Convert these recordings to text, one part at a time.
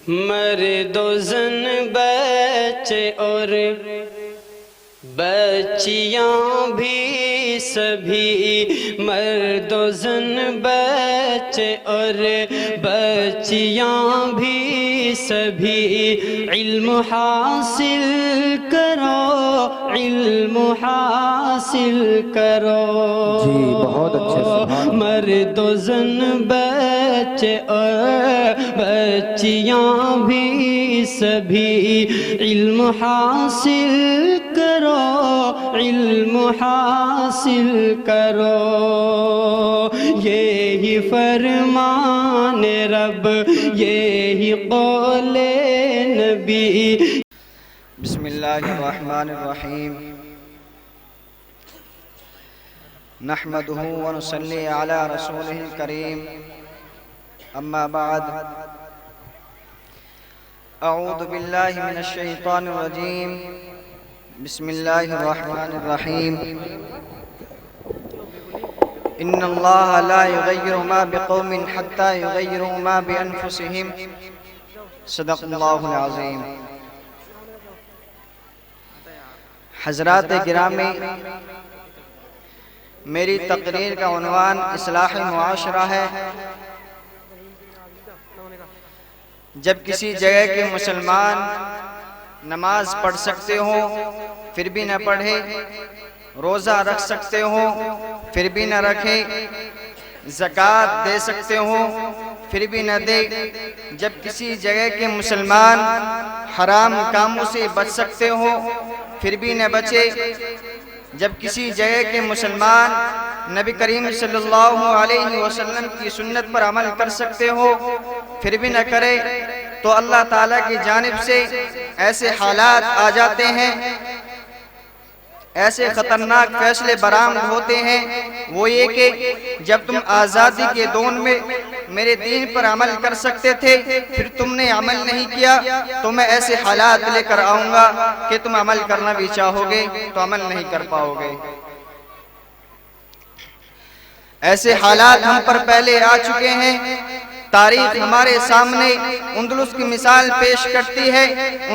مرد و زن بچے اور بچیاں بھی سبھی، مرد و زن بچے اور بچیاں بھی سبھی، علم حاصل کرو، علم حاصل کرو۔ جی بہت اچھے، سبحان اللہ۔ مرد و زن بچے اور بچیاں بھی سبھی، علم حاصل کرو، علم حاصل کرو۔ یہی فرمان رب، یہی قول نبی۔ بسم اللہ الرحمن الرحیم، نحمدہ ونصلی علی رسولہ الکریم، اما بعد، اعوذ باللہ من الشیطان الرجیم، بسم اللہ الرحمن الرحیم۔ ان اللہ لا یغیر ما بقوم حتی یغیروا ما بانفسہم، صدق اللہ العظیم۔ حضرات گرامی، میری تقریر کا عنوان اصلاح معاشرہ ہے۔ جب کسی جگہ کے مسلمان نماز پڑھ سکتے ہوں پھر بھی نہ پڑھے، روزہ رکھ سکتے ہوں پھر بھی نہ رکھے، زکوٰۃ دے سکتے ہوں پھر بھی نہ دے، جب کسی جگہ کے مسلمان حرام کاموں سے بچ سکتے ہوں پھر بھی نہ بچے، جب کسی جگہ کے مسلمان نبی کریم صلی اللہ علیہ وسلم کی سنت پر عمل کر سکتے ہو پھر بھی نہ کرے، تو اللہ تعالیٰ کی جانب سے ایسے حالات آ جاتے ہیں، ایسے خطرناک فیصلے برآمد ہوتے ہیں، وہ یہ کہ جب تم آزادی کے دور میں میرے دین پر عمل کر سکتے تھے پھر تم نے عمل نہیں کیا، تو میں ایسے حالات لے کر آؤں گا کہ تم عمل کرنا بھی چاہو گے تو عمل نہیں کر پاؤ گے۔ ایسے حالات ہم پر پہلے آ چکے ہیں، تاریخ ہمارے سامنے اندلس کی مثال پیش کرتی ہے۔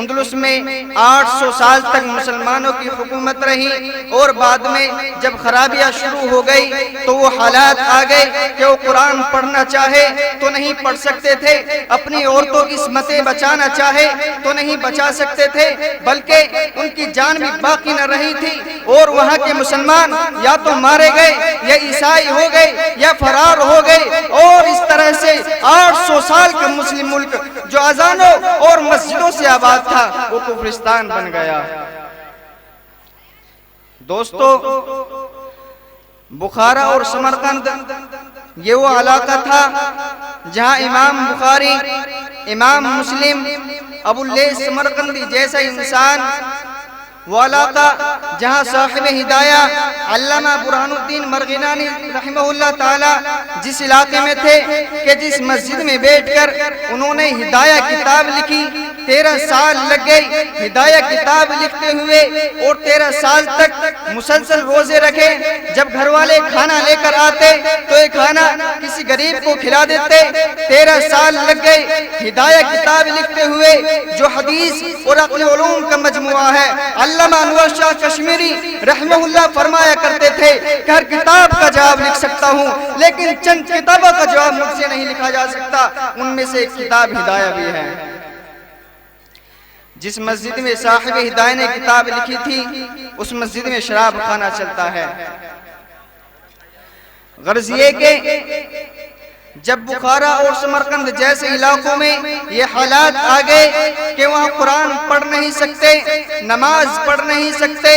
اندلس میں 800 سال تک مسلمانوں کی حکومت رہی، اور بعد میں جب خرابیاں شروع ہو گئی تو وہ حالات آ گئے کہ وہ قرآن پڑھنا چاہے تو نہیں پڑھ سکتے تھے، اپنی عورتوں کی عصمتیں بچانا چاہے تو نہیں بچا سکتے تھے، بلکہ ان کی جان بھی باقی نہ رہی تھی، اور وہاں کے مسلمان یا تو مارے گئے یا عیسائی ہو گئے یا فرار ہو گئے، اور اس طرح سے 800 سال کا مسلم ملک جو اذانوں اور مسجدوں سے آباد تھا وہ کفرستان بن گیا۔ دوستو، بخارا اور سمرقند یہ وہ علاقہ تھا جہاں امام بخاری، امام مسلم، ابو اللیث سمرقندی جیسا انسان، وہ علاقہ جہاں صاحب ہدایہ علامہ برہان الدین مرغنانی رحمہ اللہ تعالی جس علاقے میں تھے کہ جس مسجد میں بیٹھ کر انہوں نے ہدایہ کتاب لکھی، 13 سال لگ گئے ہدایہ کتاب لکھتے ہوئے، اور 13 سال تک مسلسل روزے رکھے۔ جب گھر والے کھانا لے کر آتے تو یہ کھانا کسی غریب کو کھلا دیتے۔ 13 سال لگ گئے ہدایہ کتاب لکھتے ہوئے، جو حدیث اور عقل علوم کا مجموعہ ہے۔ علامہ انور شاہ کشمیری رحمہ اللہ فرمایا کرتے تھے کہ ہر کتاب کا جواب لکھ سکتا ہوں لیکن چند کتابوں کا جواب مجھ سے نہیں لکھا جا سکتا، ان میں سے ایک کتاب ہدایہ بھی ہے۔ جس مسجد میں صاحب ہدایہ نے کتاب لکھی تھی اس مسجد میں شراب خانہ چلتا ہے۔ غرض یہ کہ جب بخارا اور سمرقند جیسے علاقوں میں یہ حالات آ گئے کہ وہاں قرآن پڑھ نہیں سکتے، نماز پڑھ نہیں سکتے،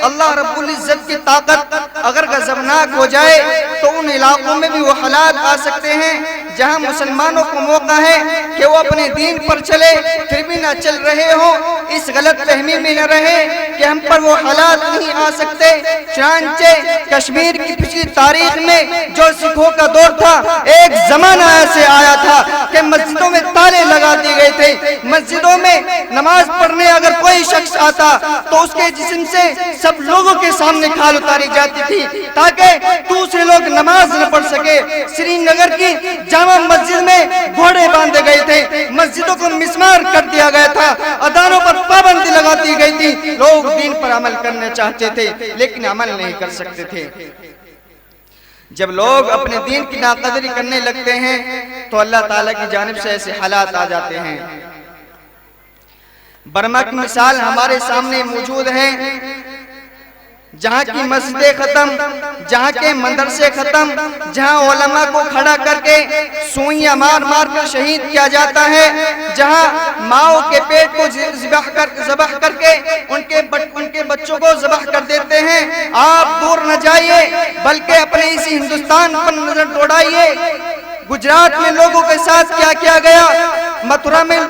اللہ رب العزت کی طاقت اگر غضبناک ہو جائے تو ان علاقوں میں بھی وہ حالات آ سکتے ہیں جہاں مسلمانوں کو موقع ہے کہ وہ اپنے دین پر چلے پھر بھی نہ چل رہے ہوں، اس غلط فہمی میں نہ رہے کہ ہم پر وہ حالات نہیں آ سکتے۔ چنانچہ کشمیر کی پچھلی تاریخ میں جو سکھوں کا دور تھا، ایک زمانہ ایسے آیا تھا کہ مسجدوں میں تالے لگا دیے گئے تھے۔ مسجدوں میں نماز پڑھنے اگر کوئی شخص آتا تو اس کے جسم سے سب لوگوں کے سامنے کھال اتاری جاتی تھی تاکہ دوسرے لوگ نماز نہ پڑھ سکے۔ سری نگر کی جامع مسجد میں گھوڑے باندھے گئے تھے، مسجدوں کو مسمار کر دیا گیا تھا، اذانوں پر پابندی لگا دی گئی تھی۔ لوگ دین پر عمل کرنا چاہتے تھے لیکن عمل نہیں کر سکتے تھے۔ جب لوگ اپنے دین کی ناقدری کرنے لگتے ہیں تو اللہ تعالیٰ کی جانب سے ایسے حالات آ جاتے ہیں۔ برما کی مثال ہمارے سامنے موجود ہے، جہاں کی مسجدیں ختم، جہاں کے مدرسے ختم، جہاں علماء کو کھڑا کر کے سوئیاں مار مار کر شہید کیا جاتا ہے، جہاں ماؤں کے پیٹ کو ذبح کر کے ان کے بچوں کو ذبح کر دیتے ہیں۔ آپ دور نہ جائیے بلکہ اپنے اسی ہندوستان پر نظر دوڑائیے۔ گجرات میں لوگوں کے ساتھ کیا کیا گیا، متھرا میں